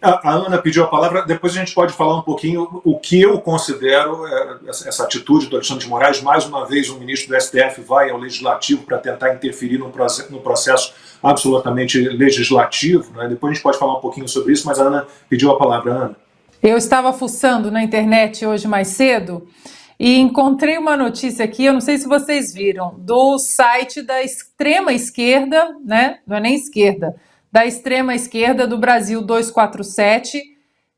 A Ana pediu a palavra, depois a gente pode falar um pouquinho o que eu considero essa atitude do Alexandre de Moraes. Mais uma vez, o ministro do STF vai ao Legislativo para tentar interferir no processo absolutamente legislativo, né? Depois a gente pode falar um pouquinho sobre isso, mas a Ana pediu a palavra. Ana. Eu estava fuçando na internet hoje mais cedo e encontrei uma notícia aqui, eu não sei se vocês viram, do site da extrema esquerda, né? Não é nem esquerda, da extrema esquerda do Brasil 247,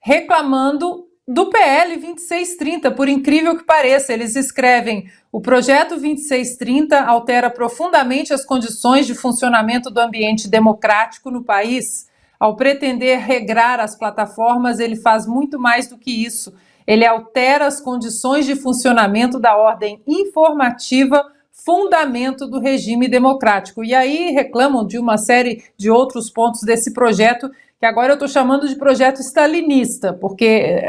reclamando do PL 2630, por incrível que pareça. Eles escrevem: o projeto 2630 altera profundamente as condições de funcionamento do ambiente democrático no país. Ao pretender regrar as plataformas, ele faz muito mais do que isso. Ele altera as condições de funcionamento da ordem informativa, fundamento do regime democrático. E aí reclamam de uma série de outros pontos desse projeto, que agora eu estou chamando de projeto stalinista, porque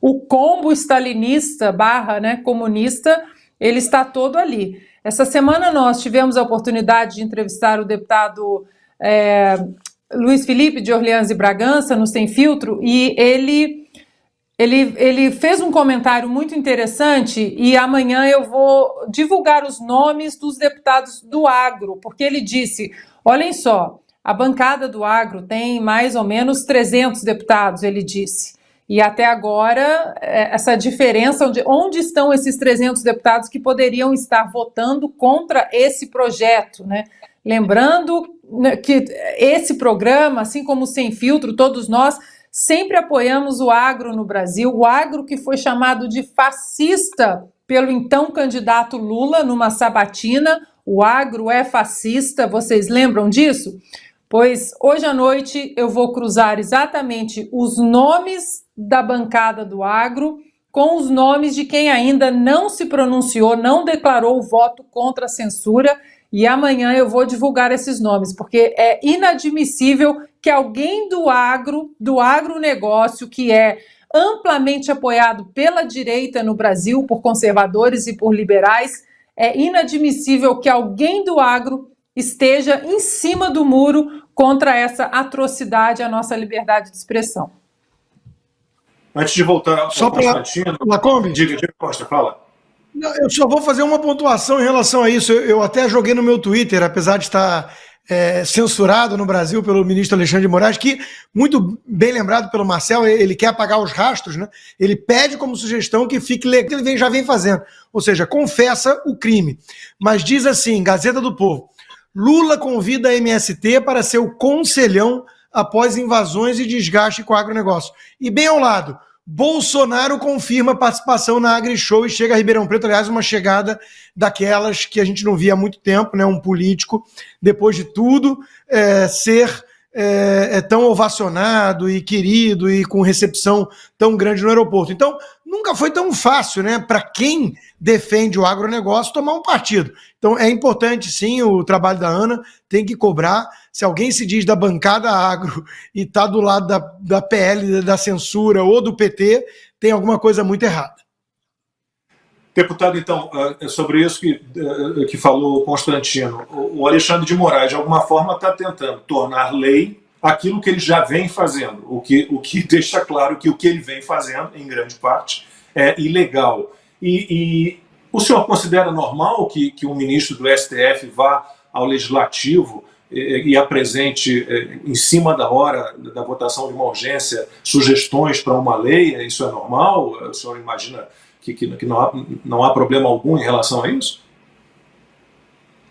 o combo stalinista / comunista, ele está todo ali. Essa semana nós tivemos a oportunidade de entrevistar o deputado Luiz Felipe de Orleans e Bragança, no Sem Filtro, e ele fez um comentário muito interessante, e amanhã eu vou divulgar os nomes dos deputados do agro, porque ele disse: olhem só, a bancada do agro tem mais ou menos 300 deputados, ele disse, e até agora essa diferença, onde estão esses 300 deputados que poderiam estar votando contra esse projeto, né? Lembrando que esse programa, assim como o Sem Filtro, todos nós sempre apoiamos o agro no Brasil, o agro que foi chamado de fascista pelo então candidato Lula numa sabatina. O agro é fascista, vocês lembram disso? Pois hoje à noite eu vou cruzar exatamente os nomes da bancada do agro com os nomes de quem ainda não se pronunciou, não declarou o voto contra a censura, e amanhã eu vou divulgar esses nomes, porque é inadmissível que alguém do agronegócio, que é amplamente apoiado pela direita no Brasil, por conservadores e por liberais, é inadmissível que alguém do agro esteja em cima do muro contra essa atrocidade à nossa liberdade de expressão. Antes de voltar ao Constantino, Lacombe, diga, Costa, fala. Eu só vou fazer uma pontuação em relação a isso. Eu até joguei no meu Twitter, apesar de estar censurado no Brasil pelo ministro Alexandre de Moraes, que, muito bem lembrado pelo Marcel, ele quer apagar os rastros, né? Ele pede como sugestão que fique legal, ele já vem fazendo, ou seja, confessa o crime. Mas diz assim, Gazeta do Povo: Lula convida a MST para ser o conselhão após invasões e desgaste com o agronegócio. E bem ao lado, Bolsonaro confirma participação na AgriShow e chega a Ribeirão Preto. Aliás, uma chegada daquelas que a gente não via há muito tempo, né? Um político, depois de tudo, ser tão ovacionado e querido e com recepção tão grande no aeroporto. Então, nunca foi tão fácil, né, para quem defende o agronegócio tomar um partido. Então, é importante, sim, o trabalho da Ana, tem que cobrar. Se alguém se diz da bancada agro e está do lado da PL, da censura ou do PT, tem alguma coisa muito errada. Deputado, então, sobre isso que falou o Constantino, o Alexandre de Moraes, de alguma forma, está tentando tornar lei aquilo que ele já vem fazendo, o que deixa claro que o que ele vem fazendo, em grande parte, é ilegal. E o senhor considera normal que um ministro do STF vá ao Legislativo e apresente, em cima da hora da votação de uma urgência, sugestões para uma lei? Isso é normal? O senhor imagina que não há problema algum em relação a isso?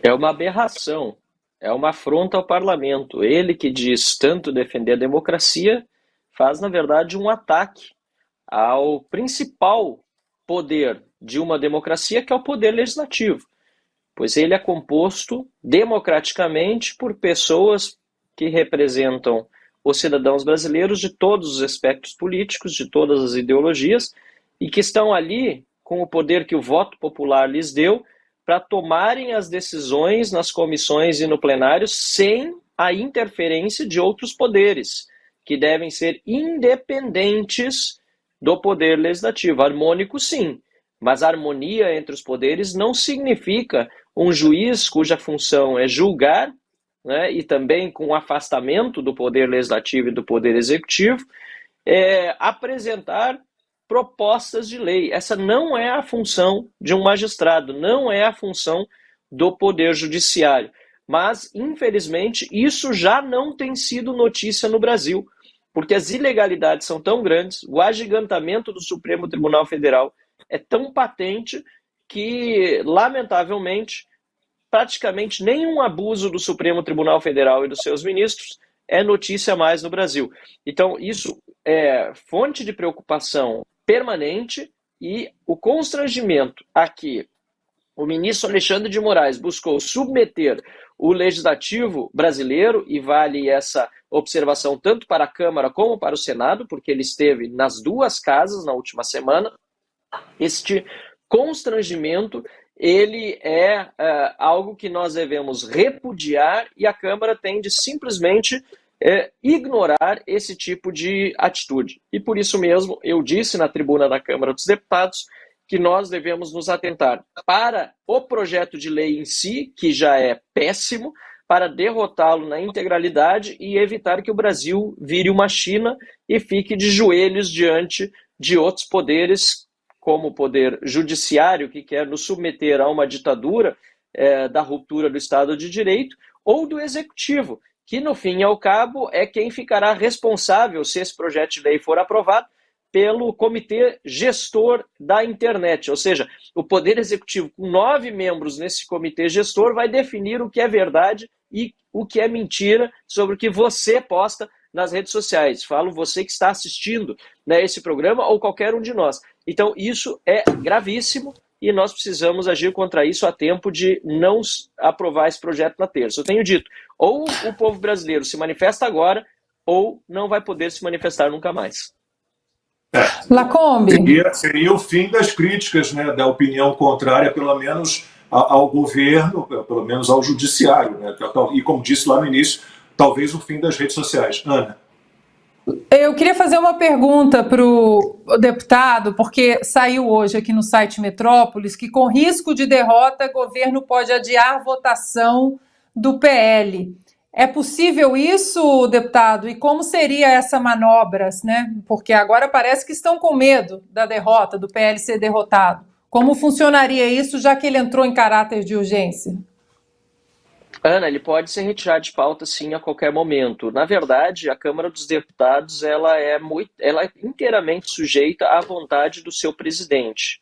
É uma aberração, é uma afronta ao parlamento. Ele que diz tanto defender a democracia faz, na verdade, um ataque ao principal poder de uma democracia, que é o poder legislativo, pois ele é composto democraticamente por pessoas que representam os cidadãos brasileiros de todos os espectros políticos, de todas as ideologias, e que estão ali com o poder que o voto popular lhes deu para tomarem as decisões nas comissões e no plenário sem a interferência de outros poderes, que devem ser independentes do poder legislativo. Harmônico, sim, mas a harmonia entre os poderes não significa um juiz cuja função é julgar, né, e também com o afastamento do poder legislativo e do poder executivo, apresentar propostas de lei. Essa não é a função de um magistrado, não é a função do Poder Judiciário. Mas, infelizmente, isso já não tem sido notícia no Brasil, porque as ilegalidades são tão grandes, o agigantamento do Supremo Tribunal Federal é tão patente que, lamentavelmente, praticamente nenhum abuso do Supremo Tribunal Federal e dos seus ministros é notícia mais no Brasil. Então, isso é fonte de preocupação permanente, e o constrangimento a que o ministro Alexandre de Moraes buscou submeter o legislativo brasileiro, e vale essa observação tanto para a Câmara como para o Senado, porque ele esteve nas duas casas na última semana. Este constrangimento, ele é algo que nós devemos repudiar, e a Câmara tem de simplesmente ignorar esse tipo de atitude. E por isso mesmo eu disse na tribuna da Câmara dos Deputados que nós devemos nos atentar para o projeto de lei em si, que já é péssimo, para derrotá-lo na integralidade e evitar que o Brasil vire uma China e fique de joelhos diante de outros poderes, como o poder judiciário, que quer nos submeter a uma ditadura da ruptura do Estado de Direito, ou do executivo, que no fim e ao cabo é quem ficará responsável, se esse projeto de lei for aprovado, pelo comitê gestor da internet. Ou seja, o Poder Executivo, com 9 membros nesse comitê gestor, vai definir o que é verdade e o que é mentira sobre o que você posta nas redes sociais. Falo você que está assistindo, né, esse programa, ou qualquer um de nós. Então, isso é gravíssimo e nós precisamos agir contra isso a tempo de não aprovar esse projeto na terça. Eu tenho dito, ou o povo brasileiro se manifesta agora, ou não vai poder se manifestar nunca mais. Lacombe. Seria o fim das críticas, né, da opinião contrária, pelo menos ao governo, pelo menos ao judiciário, né? E como disse lá no início, talvez o fim das redes sociais. Ana. Eu queria fazer uma pergunta para o deputado, porque saiu hoje aqui no site Metrópolis que, com risco de derrota, o governo pode adiar a votação do PL. É possível isso, deputado? E como seria essa manobra, né? Porque agora parece que estão com medo da derrota, do PL ser derrotado. Como funcionaria isso, já que ele entrou em caráter de urgência? Ana, ele pode ser retirado de pauta, sim, a qualquer momento. Na verdade, a Câmara dos Deputados ela é inteiramente sujeita à vontade do seu presidente.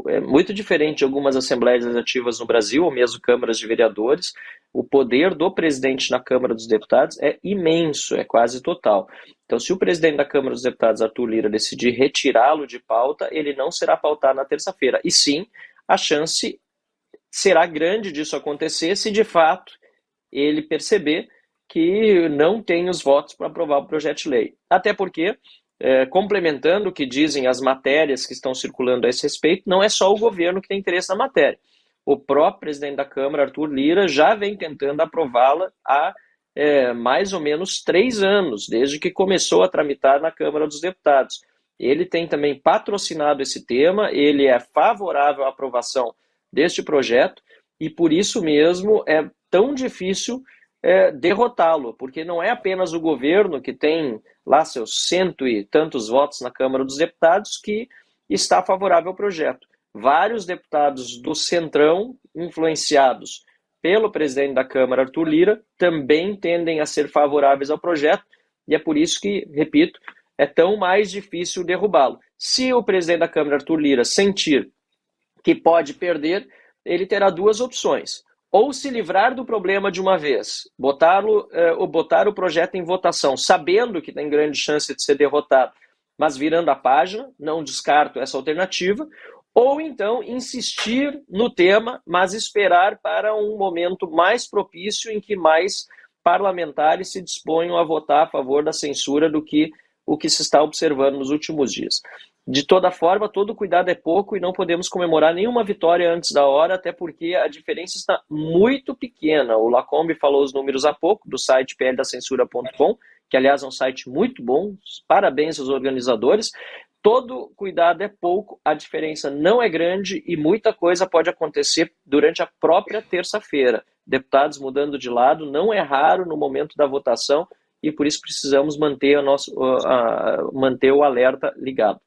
É muito diferente de algumas assembleias legislativas no Brasil, ou mesmo câmaras de vereadores. O poder do presidente na Câmara dos Deputados é imenso, é quase total. Então, se o presidente da Câmara dos Deputados, Arthur Lira, decidir retirá-lo de pauta, ele não será pautado na terça-feira. E sim, a chance será grande disso acontecer se, de fato, ele perceber que não tem os votos para aprovar o projeto de lei. Até porque, complementando o que dizem as matérias que estão circulando a esse respeito, não é só o governo que tem interesse na matéria. O próprio presidente da Câmara, Arthur Lira, já vem tentando aprová-la há mais ou menos 3 anos, desde que começou a tramitar na Câmara dos Deputados. Ele tem também patrocinado esse tema, ele é favorável à aprovação deste projeto, e por isso mesmo é tão difícil derrotá-lo, porque não é apenas o governo que tem lá seus 100 e tantos votos na Câmara dos Deputados que está favorável ao projeto. Vários deputados do Centrão, influenciados pelo presidente da Câmara, Arthur Lira, também tendem a ser favoráveis ao projeto, e é por isso que, repito, é tão mais difícil derrubá-lo. Se o presidente da Câmara, Arthur Lira, sentir que pode perder, ele terá 2 opções. Ou se livrar do problema de uma vez, botar o projeto em votação, sabendo que tem grande chance de ser derrotado, mas virando a página, não descarto essa alternativa, ou então insistir no tema, mas esperar para um momento mais propício em que mais parlamentares se disponham a votar a favor da censura do que o que se está observando nos últimos dias. De toda forma, todo cuidado é pouco e não podemos comemorar nenhuma vitória antes da hora, até porque a diferença está muito pequena. O Lacombe falou os números há pouco, do site pldacensura.com, que aliás é um site muito bom, parabéns aos organizadores. Todo cuidado é pouco, a diferença não é grande e muita coisa pode acontecer durante a própria terça-feira. Deputados mudando de lado, não é raro no momento da votação e por isso precisamos manter, manter o alerta ligado.